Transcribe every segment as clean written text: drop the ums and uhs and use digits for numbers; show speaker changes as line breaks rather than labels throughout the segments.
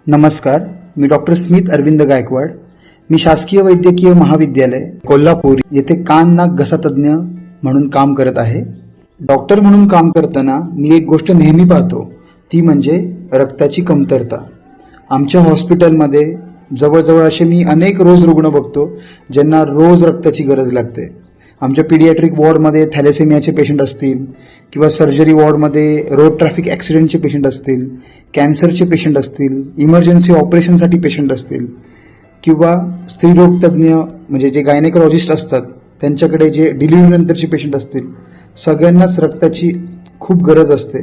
नमस्कार, मी डॉक्टर स्मित अरविंद गायकवाड. मी शासकीय वैद्यकीय महाविद्यालय कोल्हापूर येथे कान नाक घसा तज्ज्ञ म्हणून काम करत आहे. डॉक्टर म्हणून काम करताना मी एक गोष्ट नेहमी पाहतो, ती म्हणजे रक्ताची कमतरता. आमच्या हॉस्पिटलमध्ये जवळजवळ असे मी अनेक रोज रुग्ण बघतो ज्यांना रोज रक्ताची गरज लागते. आमच्या पीडियाट्रिक वॉर्डमध्ये थॅलेसेमियाचे पेशंट असतील किंवा सर्जरी वॉर्डमध्ये रोड ट्रॅफिक ॲक्सिडेंटचे पेशंट असतील, कॅन्सरचे पेशंट असतील, इमर्जन्सी ऑपरेशनसाठी पेशंट असतील किंवा स्त्रीरोग तज्ज्ञ म्हणजे जे गायनेकोलॉजिस्ट असतात त्यांच्याकडे जे डिलिव्हरीनंतरचे पेशंट असतील, सगळ्यांनाच रक्ताची खूप गरज असते.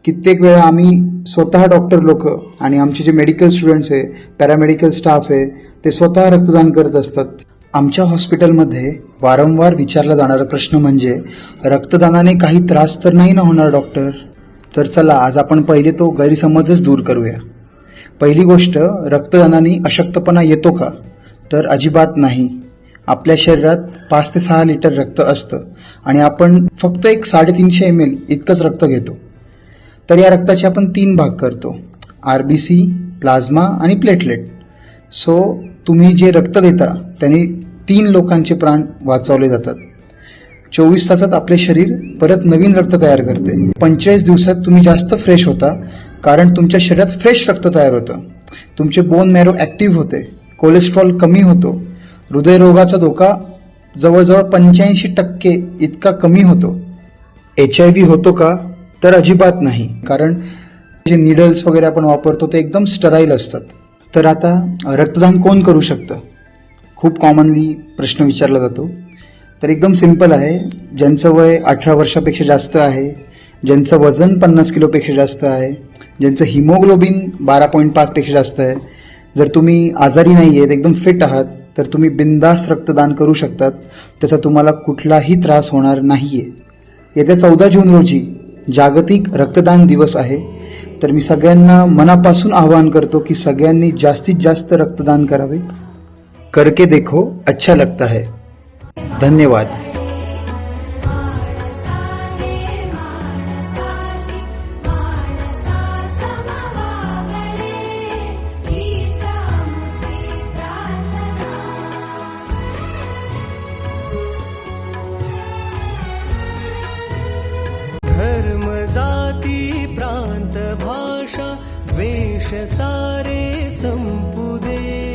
कित्येक वेळा आम्ही स्वतः डॉक्टर लोक आणि आमचे जे मेडिकल स्टुडंट्स आहे, पॅरामेडिकल स्टाफ आहे, ते स्वतः रक्तदान करत असतात. आमच्या हॉस्पिटलमध्ये वारंवार विचारला जाणारा प्रश्न म्हणजे रक्तदानाने काही त्रास तर नाही ना होणार डॉक्टर? तर चला आज आपण पहिले तो गैरसमजच दूर करूया. पहिली गोष्ट, रक्तदानाने अशक्तपणा येतो का? तर अजिबात नाही. आपल्या शरीरात 5 ते 6 लिटर रक्त असतं आणि आपण फक्त एक 350 ml इतकंच रक्त घेतो. तर या रक्ताचे आपण 3 भाग करतो, RBC, प्लाझ्मा आणि प्लेटलेट. सो तुम्ही जे रक्त देता त्याने 3 लोकांचे प्राण वाचवले जातात. 24 तासात आपले शरीर परत नवीन रक्त तयार करते. 45 दिवसात तुम्ही जास्त फ्रेश होता, कारण तुमच्या शरीरात फ्रेश रक्त तयार होतं. तुमचे बोन मॅरो ॲक्टिव्ह होते, कोलेस्ट्रॉल कमी होतो, हृदयरोगाचा धोका जवळजवळ 85% इतका कमी होतो. HIV होतो का? तर अजिबात नाही, कारण जे निडल्स वगैरे आपण वापरतो ते एकदम स्टराईल असतात. तर आता रक्तदान कोण करू शकतं? खूप कॉमनली प्रश्न विचारला जातो. तर एकदम सिंपल आहे. ज्यांचं वय 18 वर्षापेक्षा जास्त आहे, ज्यांचं वजन 50 किलोपेक्षा जास्त आहे, ज्यांचं हिमोग्लोबिन 12.5 पेक्षा जास्त आहे, जर तुम्ही आजारी नाही आहेत, एकदम फिट आहात, तर तुम्ही बिनधास्त रक्तदान करू शकतात. त्याचा तुम्हाला कुठलाही त्रास होणार नाही आहे. येत्या 14 जून रोजी जागतिक रक्तदान दिवस आहे. तर मी सगळ्यांना मनापासून आवाहन करतो की सगळ्यांनी जास्तीत जास्त रक्तदान करावे. करके देखो, अच्छा लगता है. धन्यवाद.
धर्म जाती प्रांत भाषा वेश सारे संपुदे